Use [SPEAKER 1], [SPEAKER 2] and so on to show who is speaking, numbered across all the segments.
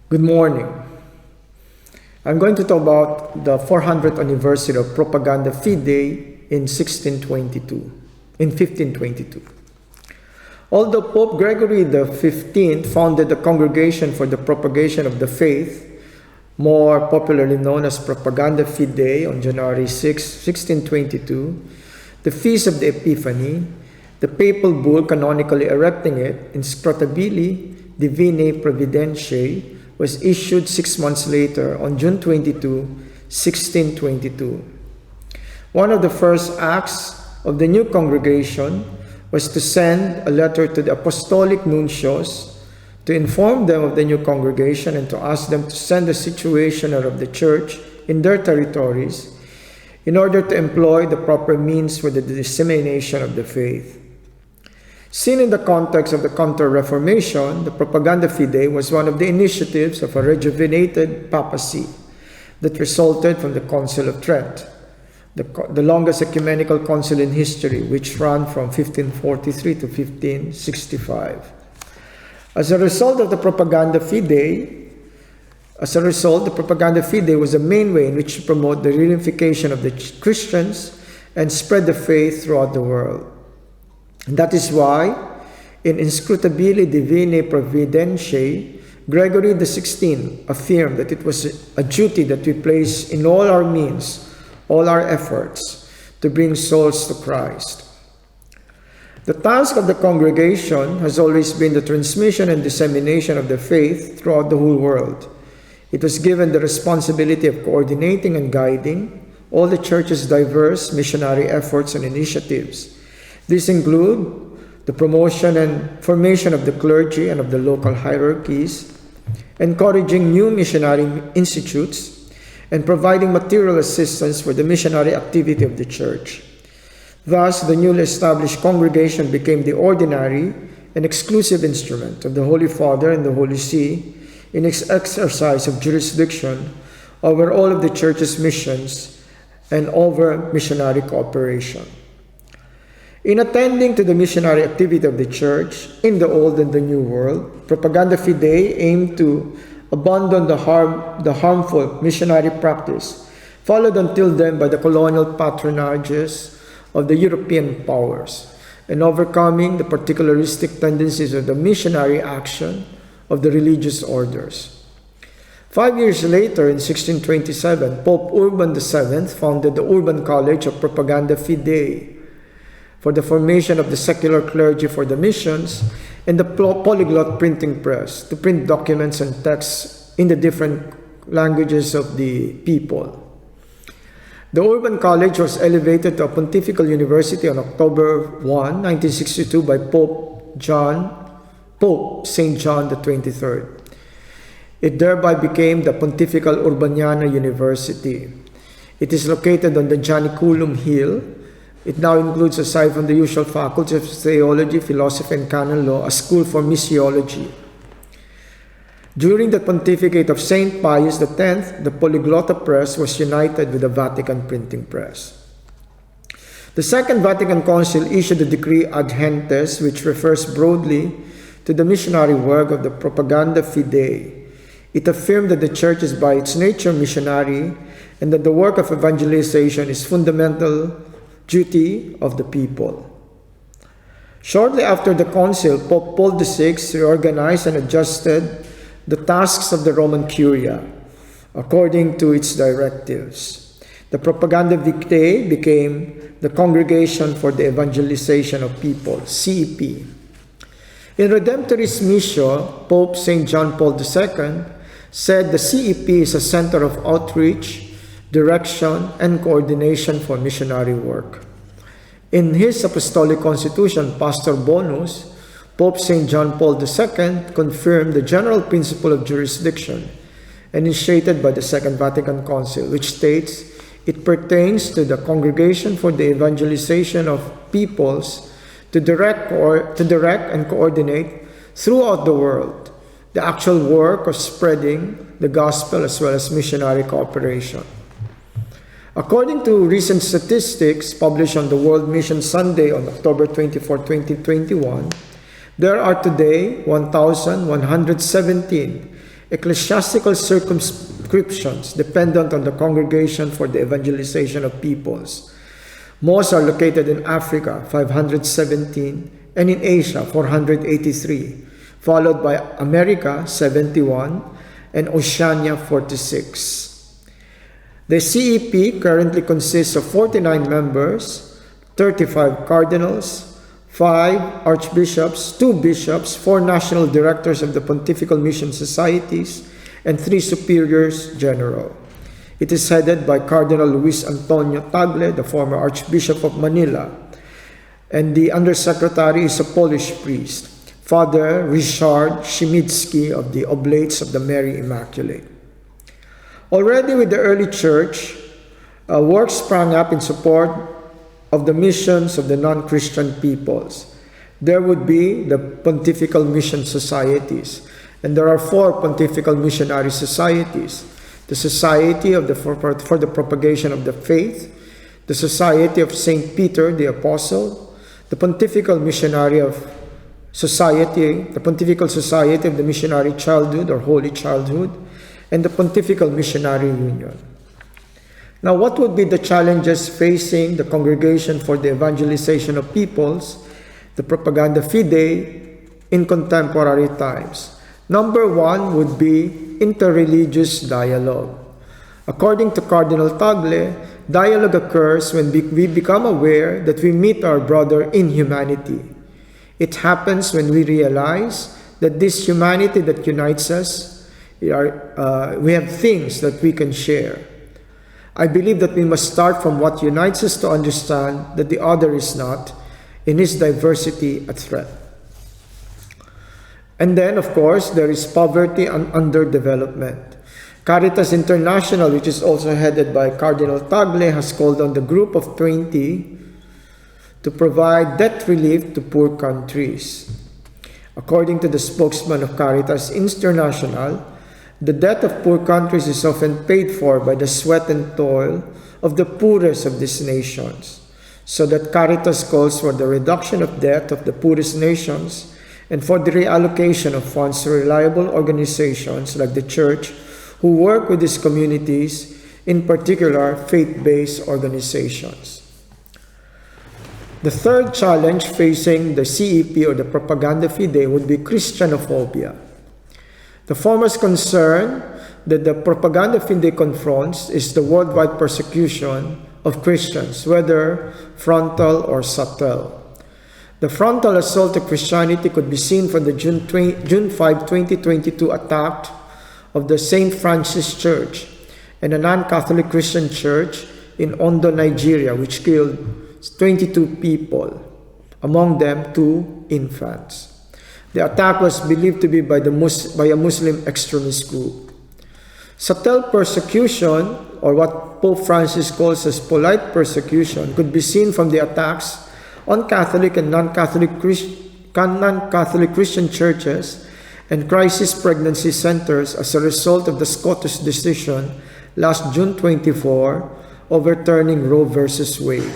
[SPEAKER 1] Good morning. I'm going to talk about the 400th anniversary of Propaganda Fide in 1522. Although Pope Gregory XV founded the Congregation for the Propagation of the Faith, more popularly known as Propaganda Fide, on January 6, 1622, the Feast of the Epiphany, the papal bull canonically erecting it, Inscrutabili Divinae Providentiae, was issued 6 months later on June 22, 1622. One of the first acts of the new congregation was to send a letter to the apostolic nuncios to inform them of the new congregation and to ask them to send a situationer of the church in their territories in order to employ the proper means for the dissemination of the faith. Seen in the context of the Counter-Reformation, the Propaganda Fide was one of the initiatives of a rejuvenated papacy that resulted from the Council of Trent, the longest ecumenical council in history, which ran from 1543 to 1565. As a result, the Propaganda Fide was the main way in which to promote the reunification of the Christians and spread the faith throughout the world. That is why, in Inscrutabili Divinae Providentiae, Gregory XVI affirmed that it was a duty that we place in all our means, all our efforts, to bring souls to Christ. The task of the congregation has always been the transmission and dissemination of the faith throughout the whole world. It was given the responsibility of coordinating and guiding all the Church's diverse missionary efforts and initiatives. These include the promotion and formation of the clergy and of the local hierarchies, encouraging new missionary institutes, and providing material assistance for the missionary activity of the Church. Thus, the newly established congregation became the ordinary and exclusive instrument of the Holy Father and the Holy See in its exercise of jurisdiction over all of the Church's missions and over missionary cooperation. In attending to the missionary activity of the Church in the Old and the New World, Propaganda Fide aimed to abandon the harmful missionary practice followed until then by the colonial patronages of the European powers, and overcoming the particularistic tendencies of the missionary action of the religious orders. 5 years later, in 1627, Pope Urban VII founded the Urban College of Propaganda Fide for the formation of the secular clergy for the missions, and the polyglot printing press to print documents and texts in the different languages of the people. The Urban College was elevated to a pontifical university on October 1, 1962 by Pope St. John XXIII. It thereby became the Pontifical Urbaniana University. It is located on the Janiculum Hill. It now includes, aside from the usual faculties of theology, philosophy, and canon law, a school for missiology. During the pontificate of St. Pius X, the Polyglotta Press was united with the Vatican Printing Press. The Second Vatican Council issued a decree ad gentes, which refers broadly to the missionary work of the Propaganda Fide. It affirmed that the Church is by its nature missionary and that the work of evangelization is fundamental duty of the people. Shortly after the council, Pope Paul VI reorganized and adjusted the tasks of the Roman Curia according to its directives. The Propaganda Fide became the Congregation for the Evangelization of People, CEP. In Redemptoris Missio, Pope St. John Paul II said the CEP is a center of outreach, direction, and coordination for missionary work. In his Apostolic Constitution, Pastor Bonus, Pope St. John Paul II confirmed the general principle of jurisdiction initiated by the Second Vatican Council, which states it pertains to the Congregation for the Evangelization of Peoples to direct and coordinate throughout the world the actual work of spreading the gospel as well as missionary cooperation. According to recent statistics published on the World Mission Sunday on October 24, 2021, there are today 1,117 ecclesiastical circumscriptions dependent on the Congregation for the Evangelization of Peoples. Most are located in Africa, 517, and in Asia, 483, followed by America, 71, and Oceania, 46. The CEP currently consists of 49 members, 35 cardinals, 5 archbishops, 2 bishops, 4 national directors of the Pontifical Mission Societies, and 3 superiors general. It is headed by Cardinal Luis Antonio Tagle, the former Archbishop of Manila, and the Undersecretary is a Polish priest, Father Ryszard Chmielewski of the Oblates of the Mary Immaculate. Already with the early church, work sprang up in support of the missions of the non-Christian peoples. There would be the Pontifical Mission Societies, and there are 4 Pontifical Missionary Societies: the Society for the Propagation of the Faith, the Society of St. Peter the Apostle, the Pontifical Society of the Missionary Childhood or Holy Childhood, and the Pontifical Missionary Union. Now, what would be the challenges facing the Congregation for the Evangelization of Peoples, the Propaganda Fide, in contemporary times? Number 1 would be interreligious dialogue. According to Cardinal Tagle, dialogue occurs when we become aware that we meet our brother in humanity. It happens when we realize that this humanity that unites us, we have things that we can share. I believe that we must start from what unites us to understand that the other is not, in his diversity, a threat. And then, of course, there is poverty and underdevelopment. Caritas International, which is also headed by Cardinal Tagle, has called on the Group of 20 to provide debt relief to poor countries. According to the spokesman of Caritas International, the debt of poor countries is often paid for by the sweat and toil of the poorest of these nations, so that Caritas calls for the reduction of debt of the poorest nations and for the reallocation of funds to reliable organizations like the Church who work with these communities, in particular faith-based organizations. The third challenge facing the CEP or the Propaganda Fide would be Christianophobia. The foremost concern that the Propaganda Fide confronts is the worldwide persecution of Christians, whether frontal or subtle. The frontal assault to Christianity could be seen from the June 5, 2022 attack of the St. Francis Church and a non-Catholic Christian church in Ondo, Nigeria, which killed 22 people, among them 2 infants. The attack was believed to be by a Muslim extremist group. Subtle persecution, or what Pope Francis calls as polite persecution, could be seen from the attacks on Catholic and non-Catholic Christian churches and crisis pregnancy centers as a result of the Scottish decision last June 24 overturning Roe v. Wade.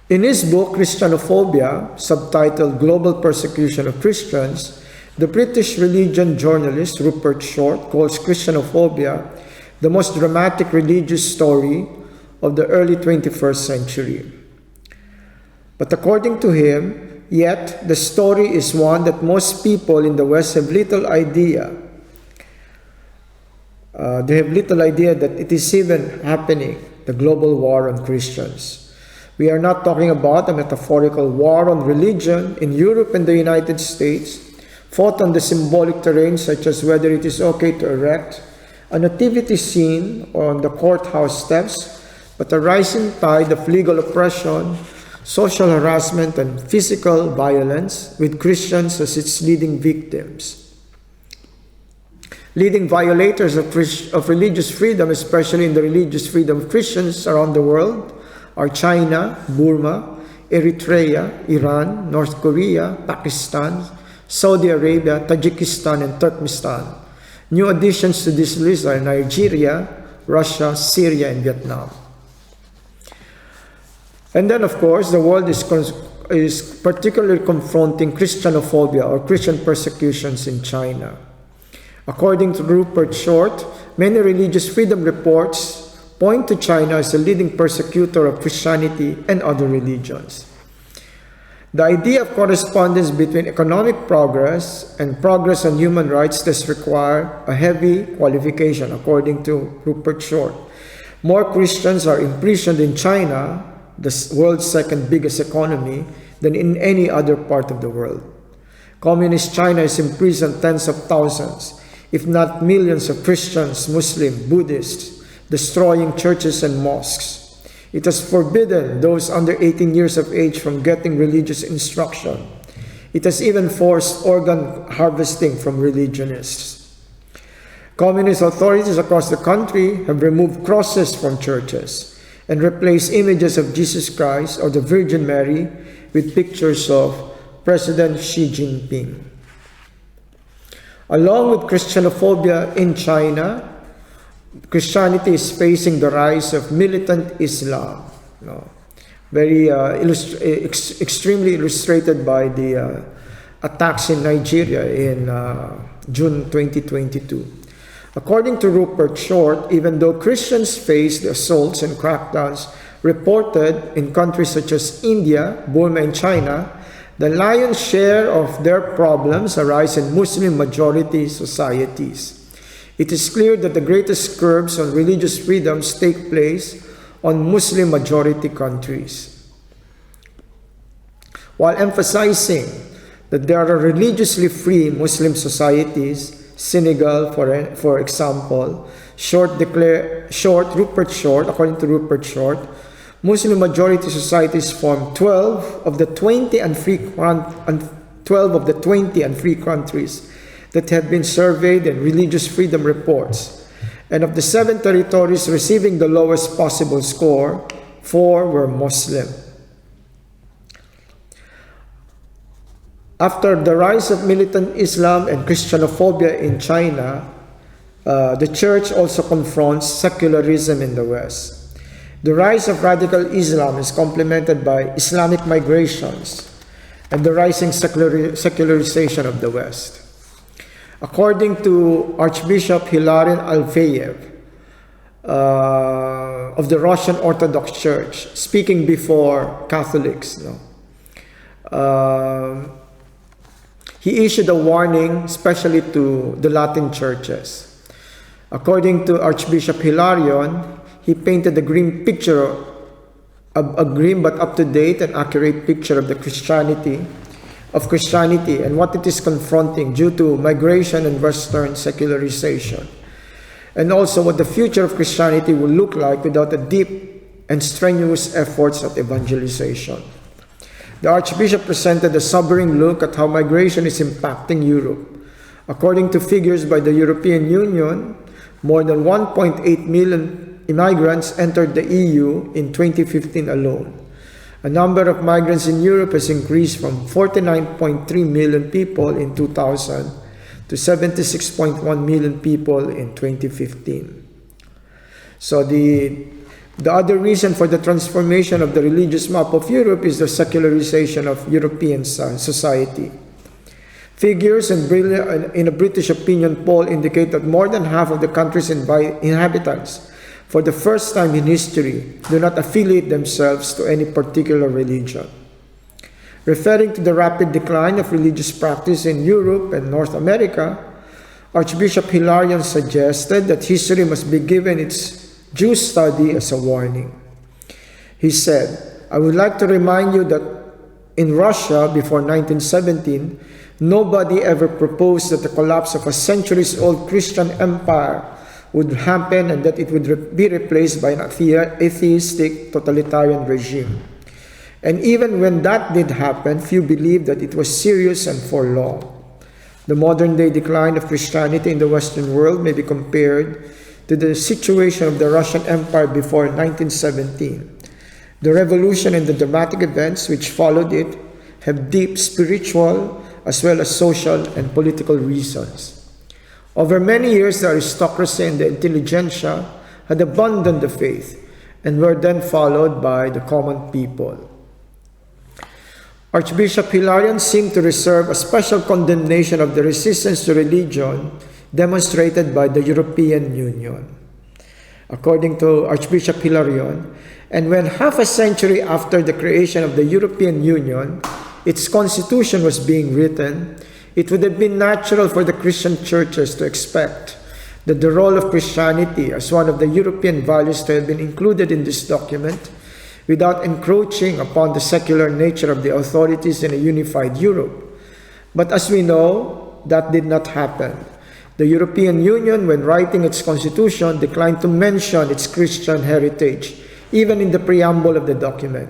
[SPEAKER 1] In his book, Christianophobia, subtitled Global Persecution of Christians, the British religion journalist Rupert Short calls Christianophobia the most dramatic religious story of the early 21st century. But according to him, yet the story is one that most people in the West have little idea. They have little idea that it is even happening, the global war on Christians. We are not talking about a metaphorical war on religion in Europe and the United States, fought on the symbolic terrain such as whether it is okay to erect a nativity scene on the courthouse steps, but a rising tide of legal oppression, social harassment, and physical violence with Christians as its leading victims. Leading violators of religious freedom, especially in the religious freedom of Christians around the world, are China, Burma, Eritrea, Iran, North Korea, Pakistan, Saudi Arabia, Tajikistan, and Turkmenistan. New additions to this list are Nigeria, Russia, Syria, and Vietnam. And then, of course, the world is is particularly confronting Christianophobia or Christian persecutions in China. According to Rupert Short, many religious freedom reports point to China as a leading persecutor of Christianity and other religions. The idea of correspondence between economic progress and progress on human rights does require a heavy qualification, according to Rupert Short. More Christians are imprisoned in China, the world's second biggest economy, than in any other part of the world. Communist China has imprisoned tens of thousands, if not millions of Christians, Muslims, Buddhists, destroying churches and mosques. It has forbidden those under 18 years of age from getting religious instruction. It has even forced organ harvesting from religionists. Communist authorities across the country have removed crosses from churches and replaced images of Jesus Christ or the Virgin Mary with pictures of President Xi Jinping. Along with Christianophobia in China, Christianity is facing the rise of militant Islam. Very extremely illustrated by the attacks in Nigeria in June 2022. According to Rupert Short, even though Christians face the assaults and crackdowns reported in countries such as India, Burma, and China, the lion's share of their problems arise in Muslim-majority societies. It is clear that the greatest curbs on religious freedoms take place on Muslim-majority countries. While emphasizing that there are religiously free Muslim societies, Senegal, for example, Rupert Short, according to Rupert Short, Muslim-majority societies form 12 of the 20 unfree countries that have been surveyed in religious freedom reports, and of the 7 territories receiving the lowest possible score, 4 were Muslim. After the rise of militant Islam and Christianophobia in China, the Church also confronts secularism in the West. The rise of radical Islam is complemented by Islamic migrations and the rising secularization of the West. According to Archbishop Hilarion Alfeyev of the Russian Orthodox Church, speaking before Catholics, he issued a warning especially to the Latin churches. According to Archbishop Hilarion, he painted a grim picture, a grim but up-to-date and accurate picture of Christianity and what it is confronting due to migration and Western secularization, and also what the future of Christianity will look like without the deep and strenuous efforts of evangelization. The Archbishop presented a sobering look at how migration is impacting Europe. According to figures by the European Union, more than 1.8 million immigrants entered the EU in 2015 alone. A number of migrants in Europe has increased from 49.3 million people in 2000 to 76.1 million people in 2015. So the other reason for the transformation of the religious map of Europe is the secularization of European society. Figures in a British opinion poll indicate that more than half of the country's inhabitants, for the first time in history, do not affiliate themselves to any particular religion. Referring to the rapid decline of religious practice in Europe and North America, Archbishop Hilarion suggested that history must be given its due study as a warning. He said, "I would like to remind you that in Russia before 1917, nobody ever proposed that the collapse of a centuries-old Christian empire would happen and that it would be replaced by an atheistic totalitarian regime. And even when that did happen, few believed that it was serious and for long. The modern-day decline of Christianity in the Western world may be compared to the situation of the Russian Empire before 1917. The revolution and the dramatic events which followed it have deep spiritual as well as social and political reasons. Over many years, the aristocracy and the intelligentsia had abandoned the faith and were then followed by the common people. Archbishop Hilarion seemed to reserve a special condemnation of the resistance to religion demonstrated by the European Union. According to Archbishop Hilarion, and when half a century after the creation of the European Union, its constitution was being written, it would have been natural for the Christian churches to expect that the role of Christianity as one of the European values to have been included in this document without encroaching upon the secular nature of the authorities in a unified Europe. But as we know, that did not happen. The European Union, when writing its constitution, declined to mention its Christian heritage, even in the preamble of the document.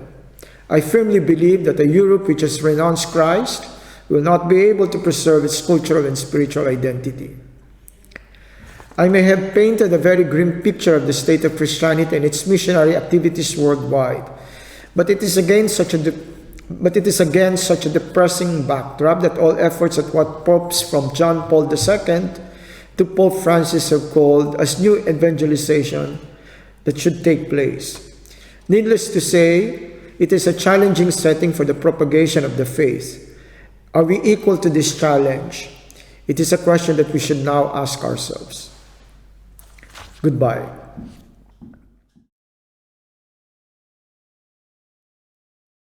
[SPEAKER 1] I firmly believe that a Europe which has renounced Christ will not be able to preserve its cultural and spiritual identity. I may have painted a very grim picture of the state of Christianity and its missionary activities worldwide, but it is again such a depressing backdrop that all efforts at what popes from John Paul II to Pope Francis have called as new evangelization that should take place. Needless to say, it is a challenging setting for the propagation of the faith. Are we equal to this challenge? It is a question that we should now ask ourselves. Goodbye.